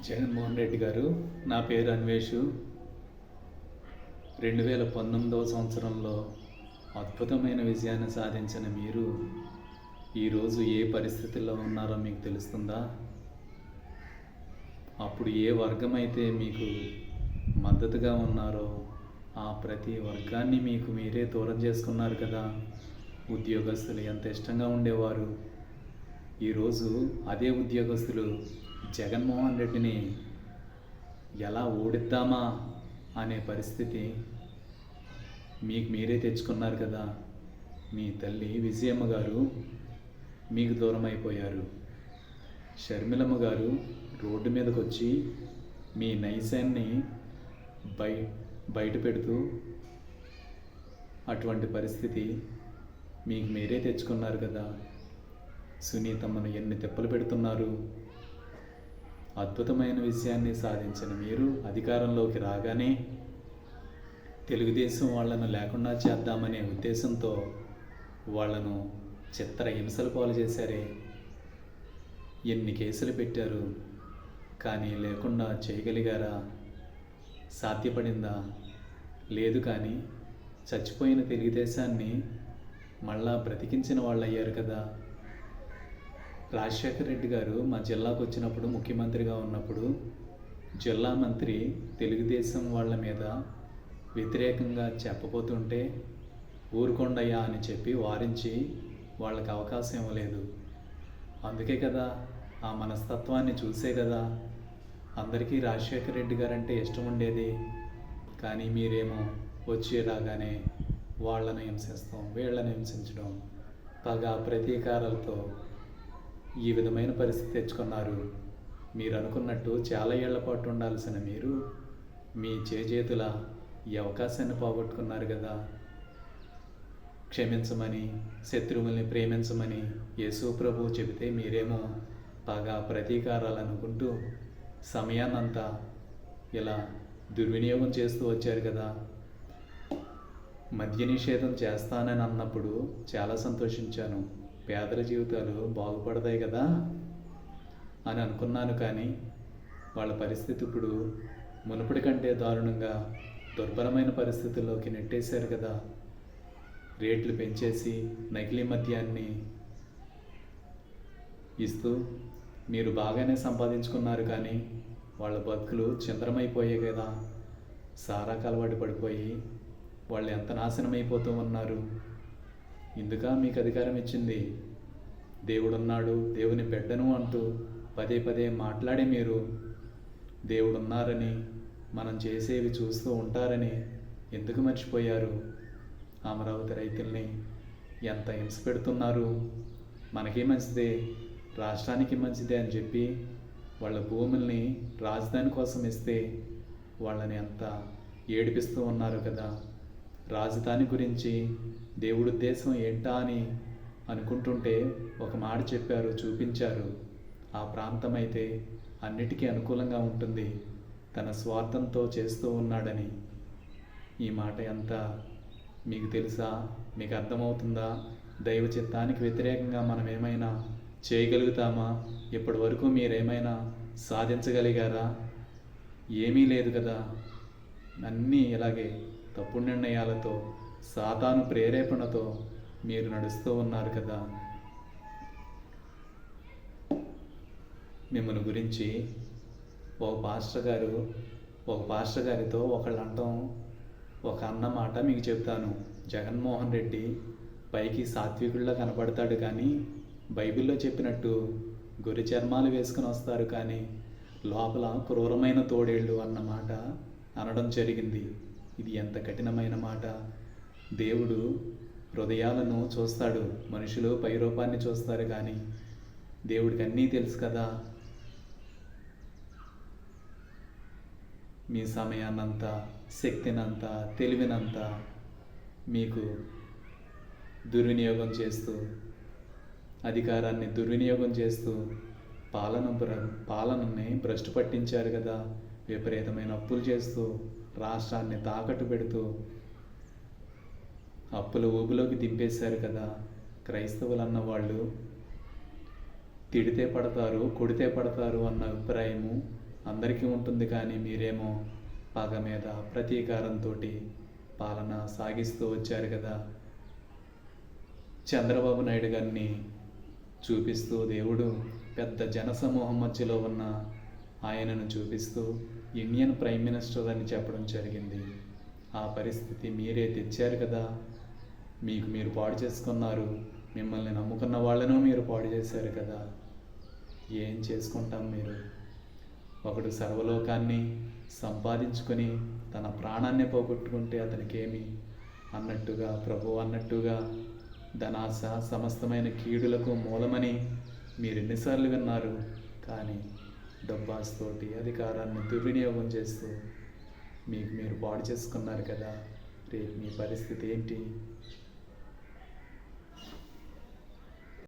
జగన్మోహన్ రెడ్డి గారు, నా పేరు అన్వేషు. 2019వ సంవత్సరంలో అద్భుతమైన విజయాన్ని సాధించిన మీరు ఈరోజు ఏ పరిస్థితుల్లో ఉన్నారో మీకు తెలుస్తుందా? అప్పుడు ఏ వర్గం అయితే మీకు మద్దతుగా ఉన్నారో ఆ ప్రతి వర్గాన్ని మీకు మీరే దూరం చేసుకున్నారు కదా. ఉద్యోగస్తులు ఎంత ఇష్టంగా ఉండేవారు. ఈరోజు అదే ఉద్యోగస్తులు జగన్మోహన్ రెడ్డిని ఎలా ఓడిద్దామా అనే పరిస్థితి మీకు మీరే తెచ్చుకున్నారు కదా. మీ తల్లి విజయమ్మ గారు మీకు దూరం అయిపోయారు. షర్మిలమ్మ గారు రోడ్డు మీదకి వచ్చి మీ నైజాన్ని బయట పెడుతూ అటువంటి పరిస్థితి మీకు మీరే తెచ్చుకున్నారు కదా. సునీతమ్మను ఎన్ని తిప్పలు పెడుతున్నారు. అద్భుతమైన విజయాన్ని సాధించిన మీరు అధికారంలోకి రాగానే తెలుగుదేశం వాళ్ళను లేకుండా చేద్దామనే ఉద్దేశంతో వాళ్లను చిత్ర హింసలు పాలు చేశారే. ఎన్ని కేసులు పెట్టారు, కానీ లేకుండా చేయగలిగారా? సాధ్యపడిందా? లేదు. కానీ చచ్చిపోయిన తెలుగుదేశాన్ని మళ్ళా బ్రతికించిన వాళ్ళు అయ్యారు కదా. రాజశేఖర రెడ్డి గారు మా జిల్లాకు వచ్చినప్పుడు, ముఖ్యమంత్రిగా ఉన్నప్పుడు జిల్లా మంత్రి తెలుగుదేశం వాళ్ళ మీద వ్యతిరేకంగా చెప్పబోతుంటే ఊరుకొండయ్యా అని చెప్పి వారించి వాళ్ళకి అవకాశం ఇవ్వలేదు. అందుకే కదా, ఆ మనస్తత్వాన్ని చూసే కదా అందరికీ రాజశేఖర రెడ్డి గారంటే ఇష్టం ఉండేది. కానీ మీరేమో వచ్చి రాగానే వాళ్ళను హింసిస్తాం, వీళ్ళని హింసించడం, పగ ప్రతీకారాలతో ఈ విధమైన పరిస్థితి తెచ్చుకున్నారు. మీరు అనుకున్నట్టు చాలా ఏళ్ల పాటు ఉండాల్సిన మీరు మీ చేతుల ఈ అవకాశాన్ని పోగొట్టుకున్నారు కదా. క్షమించమని, శత్రువుల్ని ప్రేమించమని యేసు ప్రభు చెబితే మీరేమో పగ ప్రతీకారాలు అనుకుంటూ సమయాన్నంతా ఇలా దుర్వినియోగం చేస్తూ వచ్చారు కదా. మద్య నిషేధం చేస్తానని అన్నప్పుడు చాలా సంతోషించాను. పేదల జీవితాలు బాగుపడతాయి కదా అని అనుకున్నాను. కానీ వాళ్ళ పరిస్థితి ఇప్పుడు మునుపటి కంటే దారుణంగా దుర్భరమైన పరిస్థితుల్లోకి నెట్టేశారు కదా. రేట్లు పెంచేసి నకిలీ మద్యాన్ని ఇస్తూ మీరు బాగానే సంపాదించుకున్నారు. కానీ వాళ్ళ బతుకులు చిందరమైపోయాయి కదా. సారాకు అలవాటు పడిపోయి వాళ్ళు ఎంత నాశనమైపోతూ ఉన్నారు. ఇందుక మీకు అధికారం ఇచ్చింది. దేవుడున్నాడు, దేవుని బిడ్డను అంటూ పదే పదే మాట్లాడి మీరు దేవుడున్నారని, మనం చేసేవి చూస్తూ ఉంటారని ఎందుకు మర్చిపోయారు? అమరావతి రైతుల్ని ఎంత హింస పెడుతున్నారు. మనకి మంచిదే, రాష్ట్రానికి మంచిదే అని చెప్పి వాళ్ళ భూముల్ని రాజధాని కోసం ఇస్తే వాళ్ళని ఎంత ఏడిపిస్తూ ఉన్నారు కదా. రాజధాని గురించి దేవుడి ఉద్దేశం ఏంటా అని అనుకుంటుంటే ఒక మాట చెప్పారు, చూపించారు. ఆ ప్రాంతం అయితే అన్నిటికీ అనుకూలంగా ఉంటుంది, తన స్వార్థంతో చేస్తూ ఉన్నాడని. ఈ మాట ఎంత మీకు తెలుసా? మీకు అర్థమవుతుందా? దైవ చిత్తానికి వ్యతిరేకంగా మనం ఏమైనా చేయగలుగుతామా? ఇప్పటి వరకు మీరేమైనా సాధించగలిగారా? ఏమీ లేదు కదా. అన్నీ ఇలాగే తప్పుడు నిర్ణయాలతో, సాతాను ప్రేరేపణతో మీరు నడుస్తూ ఉన్నారు కదా. మిమ్మల్ని గురించి ఒక పాస్టర్ గారితో ఒకళ్ళు అంటాం, ఒక అన్న మాట మీకు చెప్తాను. జగన్మోహన్ రెడ్డి పైకి సాత్వికుల్లా కనపడతాడు, కానీ బైబిల్లో చెప్పినట్టు గొర్రె చర్మాలు వేసుకుని వస్తారు, కానీ లోపల క్రూరమైన తోడేళ్ళు అన్నమాట అనడం జరిగింది. ఇది ఎంత కఠినమైన మాట. దేవుడు హృదయాలను చూస్తాడు, మనుషులు పైరూపాన్ని చూస్తారు, కానీ దేవుడికి అన్నీ తెలుసు కదా. మీ సమయాన్నంతా, శక్తినంతా, తెలివినంతా మీకు దుర్వినియోగం చేస్తూ, అధికారాన్ని దుర్వినియోగం చేస్తూ పాలనని భ్రష్టు పట్టించారు కదా. విపరీతమైన అప్పులు చేస్తూ, రాష్ట్రాన్ని తాకట్టు పెడుతూ అప్పుల ఊబిలోకి దింపేశారు కదా. క్రైస్తవులు అన్నవాళ్ళు తిడితే పడతారు, కొడితే పడతారు అన్న అభిప్రాయము అందరికీ ఉంటుంది, కానీ మీరేమో పగ మీద ప్రతీకారంతో పాలన సాగిస్తూ వచ్చారు కదా. చంద్రబాబు నాయుడు గారిని చూపిస్తూ దేవుడు పెద్ద జనసమూహం మధ్యలో ఉన్న ఆయనను చూపిస్తూ ఇండియన్ ప్రైమ్ మినిస్టర్ అని చెప్పడం జరిగింది. ఆ పరిస్థితి మీరే తెచ్చారు కదా. మీకు మీరు పాడు చేసుకున్నారు, మిమ్మల్ని నమ్ముకున్న వాళ్ళను మీరు పాడు చేశారు కదా. ఏం చేసుకుంటాం మీరు? ఒకడు సర్వలోకాన్ని సంపాదించుకొని తన ప్రాణాన్ని పోగొట్టుకుంటే అతనికేమి అన్నట్టుగా, ప్రభు అన్నట్టుగా ధనాశ సమస్తమైన కీడులకు మూలమని మీరు ఎన్నిసార్లు విన్నారు. కానీ డబ్బాస్తోటి అధికారాన్ని దుర్వినియోగం చేస్తూ మీకు మీరు పాడు చేసుకున్నారు కదా. రేపు మీ పరిస్థితి ఏంటి?